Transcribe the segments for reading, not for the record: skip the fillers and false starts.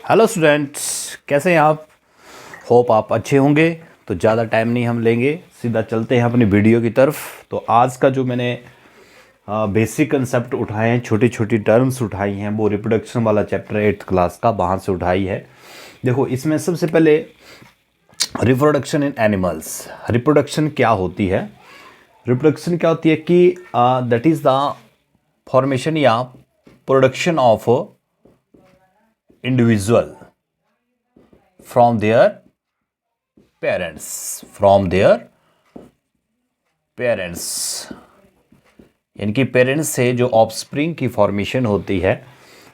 Hello students, कैसे हैं आप? होप आप अच्छे होंगे। तो ज़्यादा टाइम नहीं हम लेंगे, सीधा चलते हैं अपनी वीडियो की तरफ। तो आज का जो मैंने बेसिक कंसेप्ट उठाए हैं, छोटी छोटी टर्म्स उठाई हैं, वो रिप्रोडक्शन वाला चैप्टर 8th क्लास का बाहर से उठाई है। देखो, इसमें सबसे पहले रिप्रोडक्शन इन एनिमल्स। रिप्रोडक्शन क्या होती है? रिप्रोडक्शन क्या होती है कि दैट इज़ द फॉर्मेशन या production of individual from their parents इनकी पेरेंट्स से जो ऑफस्प्रिंग की फॉर्मेशन होती है,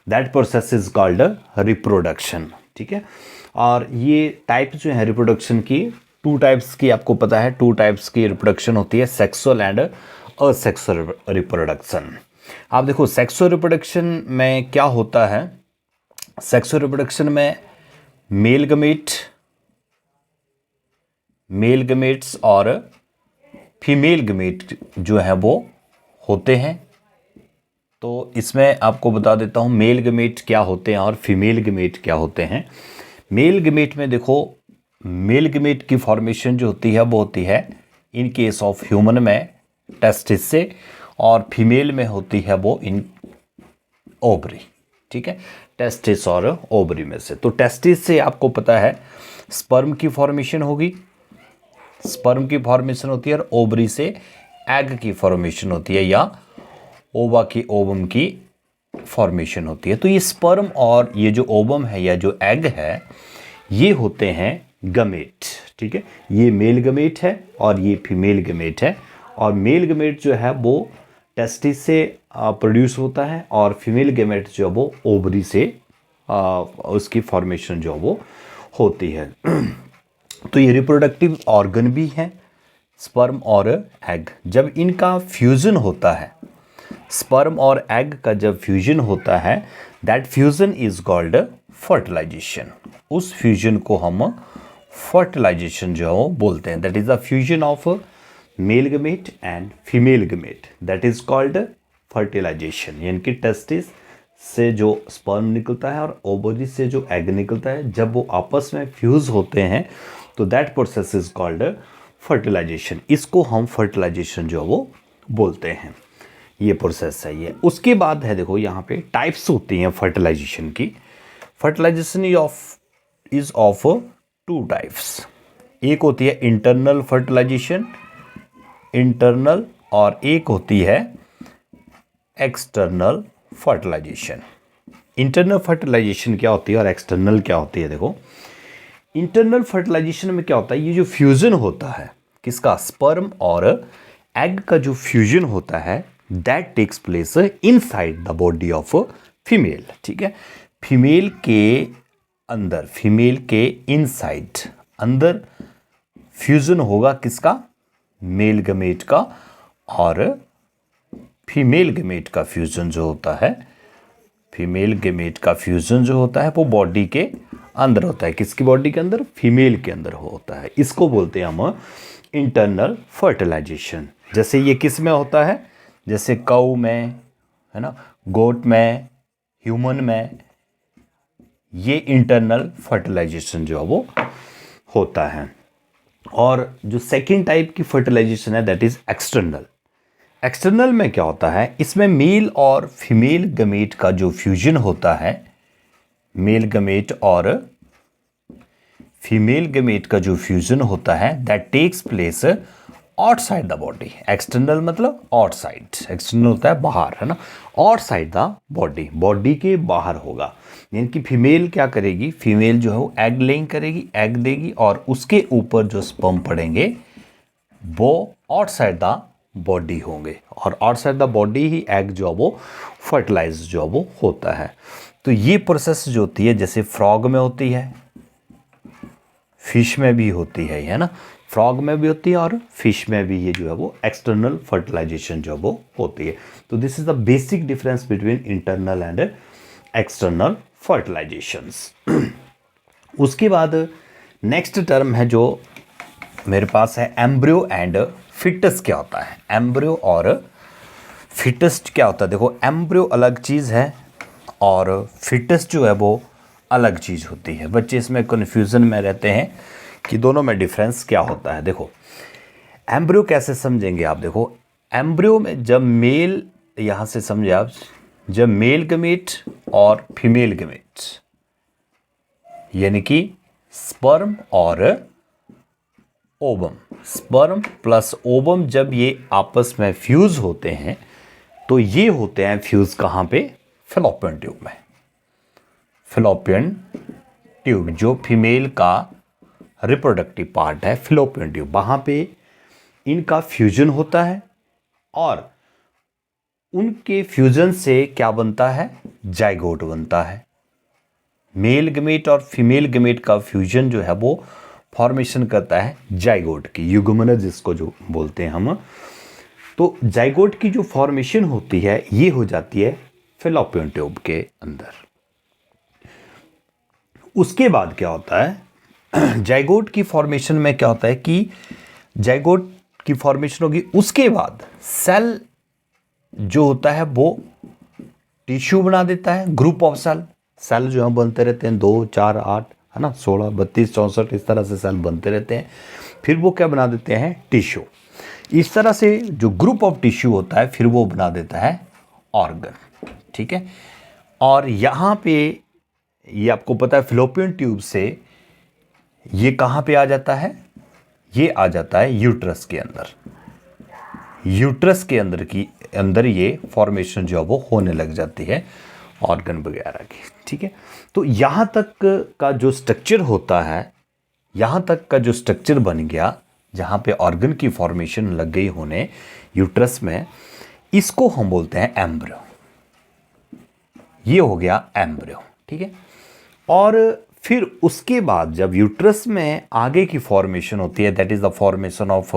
that process is called reproduction. ठीक है। और ये टाइप जो है रिप्रोडक्शन की, टू टाइप्स की आपको पता है, टू टाइप्स की रिप्रोडक्शन होती है, सेक्सुअल एंड असेक्सुअल रिप्रोडक्शन। आप देखो, सेक्सुअल रिप्रोडक्शन में क्या होता है? सेक्सुअल रिप्रोडक्शन में मेल गमेट्स और फीमेल गमेट जो है वो होते हैं। तो इसमें आपको बता देता हूँ मेल गमेट क्या होते हैं और फीमेल गमेट क्या होते हैं। मेल गमेट में देखो, मेल गमेट की फॉर्मेशन जो होती है वो होती है इन केस ऑफ ह्यूमन में टेस्टिस से, और फीमेल में होती है वो इन ओवरी। ठीक है, टेस्टिस और ओवरी में से। तो टेस्टिस से आपको पता है स्पर्म की फॉर्मेशन होगी, स्पर्म की फॉर्मेशन होती है, और ओवरी से एग की फॉर्मेशन होती है या ओवा की ओवम की फॉर्मेशन होती है। तो ये स्पर्म और ये जो ओवम है या जो एग है, ये होते हैं गमेट। ठीक है, ये मेल गमेट है और ये फीमेल गमेट है। और मेल गमेट जो है वो टेस्टिस से प्रोड्यूस होता है, और फीमेल गमेट जो है वो ओवरी से उसकी फॉर्मेशन जो वो होती है। तो ये रिप्रोडक्टिव ऑर्गन भी हैं, स्पर्म और एग। जब इनका फ्यूजन होता है, स्पर्म और एग का जब फ्यूजन होता है, that fusion is called fertilisation. उस फ्यूजन को हम फर्टिलाइजेशन जो है बोलते हैं। That is the fusion of male gamete and female gamete, that is called fertilisation. यानी कि टेस्टिस से जो स्पर्म निकलता है और ओवरी से जो एग निकलता है, जब वो आपस में फ्यूज होते हैं, तो that process is called fertilisation. इसको हम फर्टिलाइजेशन जो वो बोलते हैं। ये प्रोसेस है ये। उसके बाद है, देखो यहाँ पे टाइप्स होती हैं फर्टिलाइजेशन की। Fertilisation is of two types. एक होती है इंटरनल फर्टिलाइजेशन, इंटरनल, और एक होती है एक्सटर्नल फर्टिलाइजेशन। इंटरनल फर्टिलाइजेशन क्या होती है और एक्सटर्नल क्या होती है? देखो, इंटरनल फर्टिलाइजेशन में क्या होता है, ये जो फ्यूजन होता है किसका, स्पर्म और एग का जो फ्यूजन होता है, that takes place inside the body of female. ठीक है, फीमेल के अंदर, फीमेल के इनसाइड, अंदर फ्यूजन होगा किसका, मेल गमेट का, और फीमेल गमेट का फ्यूजन जो होता है, फीमेल गमेट का फ्यूजन जो होता है वो बॉडी के अंदर होता है। किसकी बॉडी के अंदर? फीमेल के अंदर होता है। इसको बोलते हैं हम इंटरनल फर्टिलाइजेशन। जैसे ये किस में होता है? जैसे काऊ में, है ना, गोट में, ह्यूमन में, ये इंटरनल फर्टिलाइजेशन जो है वो होता है। और जो सेकेंड टाइप की फर्टिलाइजेशन है, दैट इज एक्सटर्नल। एक्सटर्नल में क्या होता है, इसमें मेल और फीमेल गमेट का जो फ्यूजन होता है, मेल गमेट और फीमेल गमेट का जो फ्यूजन होता है, that takes place outside the body. External मतलब आउटसाइड, एक्सटर्नल होता है बाहर, है ना, आउटसाइड द बॉडी, बॉडी के बाहर होगा। यानी कि फीमेल क्या करेगी, फीमेल जो है वो एग लेइंग करेगी, एग देगी, और उसके ऊपर जो स्पर्म पड़ेंगे वो आउटसाइड द बॉडी होंगे, और outside the body he egg जो है वो फर्टिलाइज जो है वो होता है। तो ये प्रोसेस जो होती है, जैसे फ्रॉग में होती है, फिश में भी होती है ना, फ्रॉग में भी होती है और फिश में भी ये जो है वो एक्सटर्नल फर्टिलाइजेशन जो है वो होती है। तो this is the basic difference between internal and external fertilizations. उसके बाद नेक्स्ट टर्म है जो मेरे पास है, एम्ब्रियो एंड फिटस। क्या होता है एम्ब्रियो और फिटस? क्या होता है, देखो, एम्ब्रियो अलग चीज़ है और फिटस जो है वो अलग चीज़ होती है। बच्चे इसमें कन्फ्यूज़न में रहते हैं कि दोनों में डिफरेंस क्या होता है। देखो एम्ब्रियो कैसे समझेंगे आप, देखो एम्ब्रियो में जब मेल, यहाँ से समझे आप, जब मेल गमीट और फीमेल गमीट यानी कि स्पर्म और ओवम, स्पर्म प्लस ओवम जब ये आपस में फ्यूज होते हैं तो ये होते हैं फ्यूज कहाँ पे, फैलोपियन ट्यूब में। फैलोपियन ट्यूब जो फीमेल का रिप्रोडक्टिव पार्ट है, फैलोपियन ट्यूब, वहाँ पे इनका फ्यूजन होता है और उनके फ्यूजन से क्या बनता है, जाइगोट बनता है। मेल गमीट और फीमेल गमीट का फ्यूजन जो है वो फॉर्मेशन करता है जाइगोट की, युग्मनज जिसको जो बोलते हैं हम। तो जाइगोट की जो फॉर्मेशन होती है ये हो जाती है फैलोपियन ट्यूब के अंदर। उसके बाद क्या होता है, जाइगोट की फॉर्मेशन में क्या होता है कि जाइगोट की फॉर्मेशन होगी, उसके बाद सेल जो होता है वो टिश्यू बना देता है, ग्रुप ऑफ सेल। सेल जो है बनते रहते हैं 2, 4, 8 है ना, 16, 32, 64 इस तरह से सेल बनते रहते हैं। फिर वो क्या बना देते हैं, टिश्यू। इस तरह से जो ग्रुप ऑफ टिश्यू होता है फिर वो बना देता है ऑर्गन। ठीक है, और यहाँ पे ये आपको पता है फैलोपियन ट्यूब से ये कहाँ पे आ जाता है, ये आ जाता है यूट्रस के अंदर। यूट्रस के अंदर ये फॉर्मेशन जो है वो होने लग जाती है ऑर्गन वगैरह की। ठीक है, तो यहाँ तक का जो स्ट्रक्चर होता है, यहाँ तक का जो स्ट्रक्चर बन गया जहाँ पे ऑर्गन की फॉर्मेशन लग गई होने यूट्रस में, इसको हम बोलते हैं एम्ब्रियो। ये हो गया एम्ब्रियो। ठीक है, और फिर उसके बाद जब यूट्रस में आगे की फॉर्मेशन होती है, that is the formation of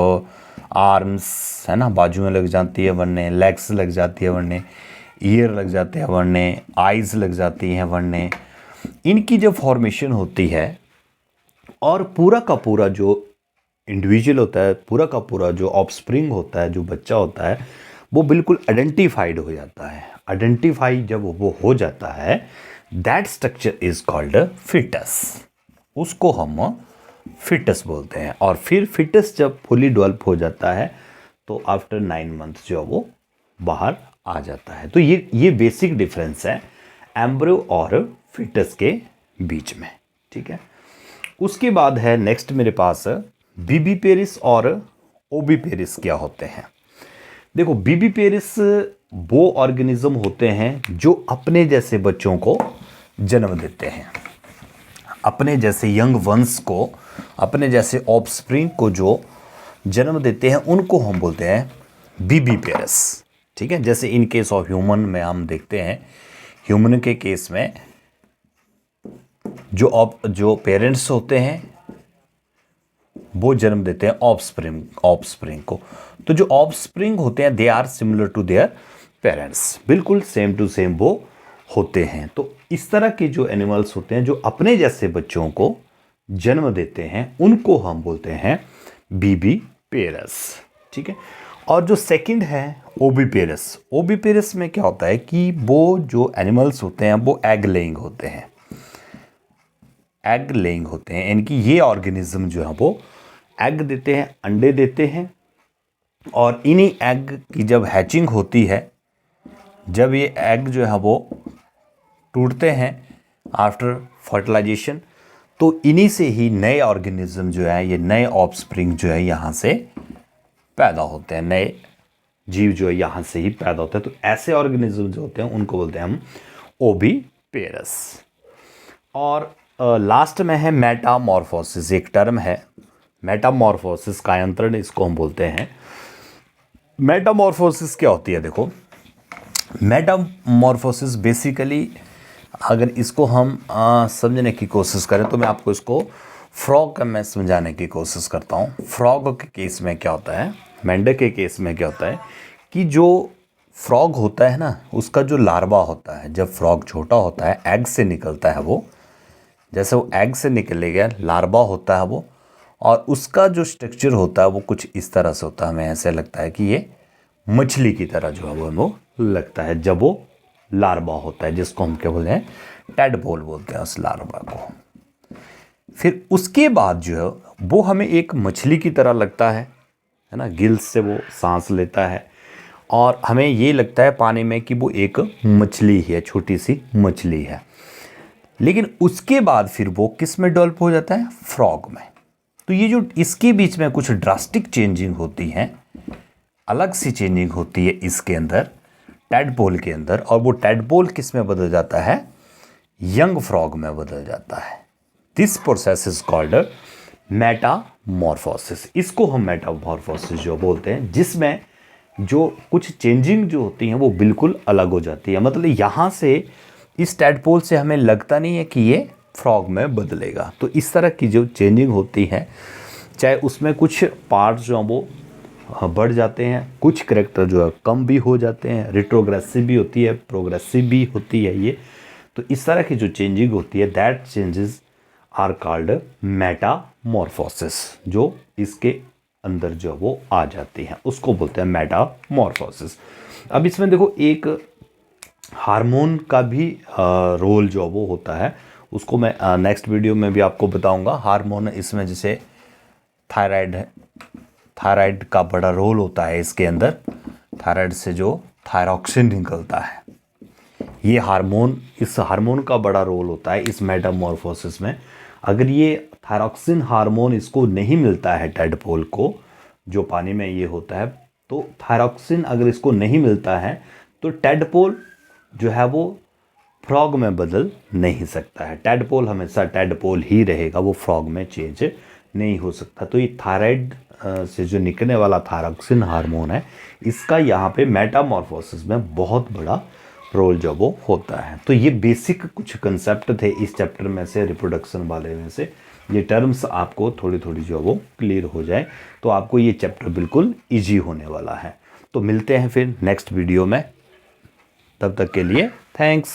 arms, है ना, बाजुएं लग जाती है बनने, लेग्स लग जाती है बनने, ईयर लग जाते हैं बनने, आइज लग जाती हैं बनने। इनकी जब फॉर्मेशन होती है और पूरा का पूरा जो इंडिविजुअल होता है, पूरा का पूरा जो ऑफस्प्रिंग होता है, जो बच्चा होता है, वो बिल्कुल आइडेंटिफाइड हो जाता है। आइडेंटिफाई जब वो हो जाता है, that structure is called foetus. उसको हम फिटस बोलते हैं। और फिर फिटस जब फुली डेवलप हो जाता है तो आफ्टर 9 मंथ्स जो वो बाहर आ जाता है। तो ये बेसिक डिफरेंस है एम्ब्रियो और फिटस के बीच में। ठीक है, उसके बाद है नेक्स्ट मेरे पास बीबीपेरिस और ओबीपेरिस क्या होते हैं। देखो बीबीपेरिस वो ऑर्गेनिज्म होते हैं जो अपने जैसे बच्चों को जन्म देते हैं, अपने जैसे यंग वंस को, अपने ऑफ ऑफस्प्रिंग को जो जन्म देते हैं उनको हम बोलते हैं बीबीपेरिस। ठीक है, जैसे इन केस ऑफ ह्यूमन में हम देखते हैं, ह्यूमन के केस में जो पेरेंट्स होते हैं वो जन्म देते हैं ऑफस्प्रिंग को। तो जो ऑफस्प्रिंग होते हैं they are similar to their parents, बिल्कुल सेम टू सेम वो होते हैं। तो इस तरह के जो एनिमल्स होते हैं जो अपने जैसे बच्चों को जन्म देते हैं उनको हम बोलते हैं बीबीपेरिस। ठीक है, और जो सेकंड है ओबीपेरिस। ओबीपेरिस में क्या होता है कि वो जो एनिमल्स होते हैं वो एग लेइंग होते हैं, एग लेइंग होते हैं, यानी कि ये ऑर्गेनिज्म जो है वो एग देते हैं, अंडे देते हैं। और इन्हीं एग की जब हैचिंग होती है, जब ये एग जो है वो टूटते हैं आफ्टर फर्टिलाइजेशन, तो इन्हीं से ही नए ऑर्गेनिज्म जो है, ये नए ऑफस्प्रिंग जो है यहाँ से पैदा होते हैं, नए जीव जो है यहाँ से ही पैदा होते हैं। तो ऐसे ऑर्गेनिज्म जो होते हैं उनको बोलते हैं हम ओबीपेरिस। और लास्ट में है मेटामॉर्फोसिस, एक टर्म है मेटामॉर्फोसिस, कायांतरण इसको हम बोलते हैं। मेटामॉर्फोसिस क्या होती है, देखो मेटामॉर्फोसिस बेसिकली अगर इसको हम समझने की कोशिश करें तो मैं आपको इसको फ्रॉग का मैं समझाने की कोशिश करता हूँ। फ्रॉग के केस में क्या होता है, मेंढक के केस में क्या होता है कि जो फ्रॉग होता है ना, उसका जो लार्वा होता है, जब फ्रॉग छोटा होता है एग से निकलता है, वो जैसे वो एग से निकलेगा लार्वा होता है वो, और उसका जो स्ट्रक्चर होता है वो कुछ इस तरह से होता है। हमें ऐसे लगता है कि ये मछली की तरह जो है वो लगता है जब वो लार्वा होता है, जिसको हम क्या बोलते हैं टैडपोल बोलते हैं उस लार्वा को। फिर उसके बाद जो है वो हमें एक मछली की तरह लगता है ना, गिल्स से वो सांस लेता है और हमें ये लगता है पानी में कि वो एक मछली है, छोटी सी मछली है। लेकिन उसके बाद फिर वो किस में डेवलप हो जाता है, फ्रॉग में। तो ये जो इसके बीच में कुछ ड्रास्टिक चेंजिंग होती है, अलग सी चेंजिंग होती है इसके अंदर, टैडपोल के अंदर, और वो टैडपोल किस में बदल जाता है, यंग फ्रॉग में बदल जाता है। This process is called Metamorphosis. इसको हम मेटामॉर्फोसिस जो बोलते हैं, जिसमें जो कुछ चेंजिंग जो होती हैं वो बिल्कुल अलग हो जाती है। मतलब यहाँ से इस टैडपोल से हमें लगता नहीं है कि ये फ्रॉग में बदलेगा। तो इस तरह की जो चेंजिंग होती है, चाहे उसमें कुछ पार्ट्स जो हैं वो बढ़ जाते हैं, कुछ करैक्टर जो है कम भी हो जाते हैं, रिट्रोग्रेसिव भी होती है, प्रोग्रेसिव भी होती है ये। तो इस तरह की जो चेंजिंग होती है, that changes are called metamorphosis. जो इसके अंदर जो वो आ जाती हैं उसको बोलते हैं मेटामॉर्फोसिस। अब इसमें देखो एक हार्मोन का भी रोल जो वो होता है, उसको मैं नेक्स्ट वीडियो में भी आपको बताऊंगा। हार्मोन इसमें जैसे थायराइड है, थायराइड का बड़ा रोल होता है इसके अंदर। थायराइड से जो थायरॉक्सिन निकलता है, ये हार्मोन, इस हार्मोन का बड़ा रोल होता है इस मेटामॉर्फोसिस में। अगर ये थायरॉक्सिन हार्मोन इसको नहीं मिलता है टैडपोल को, जो पानी में ये होता है, तो थायरॉक्सिन अगर इसको नहीं मिलता है तो टैडपोल जो है वो फ्रॉग में बदल नहीं सकता है। टैडपोल हमेशा टैडपोल ही रहेगा, वो फ्रॉग में चेंज नहीं हो सकता। तो ये थायराइड से जो निकलने वाला थायरॉक्सिन हार्मोन है, इसका यहाँ पे मेटामॉर्फोसिस में बहुत बड़ा रोल जो वो होता है। तो ये बेसिक कुछ कंसेप्ट थे इस चैप्टर में से, रिप्रोडक्शन वाले में से। ये टर्म्स आपको थोड़ी थोड़ी जो वो क्लियर हो जाए तो आपको ये चैप्टर बिल्कुल ईजी होने वाला है। तो मिलते हैं फिर नेक्स्ट वीडियो में, तब तक के लिए थैंक्स।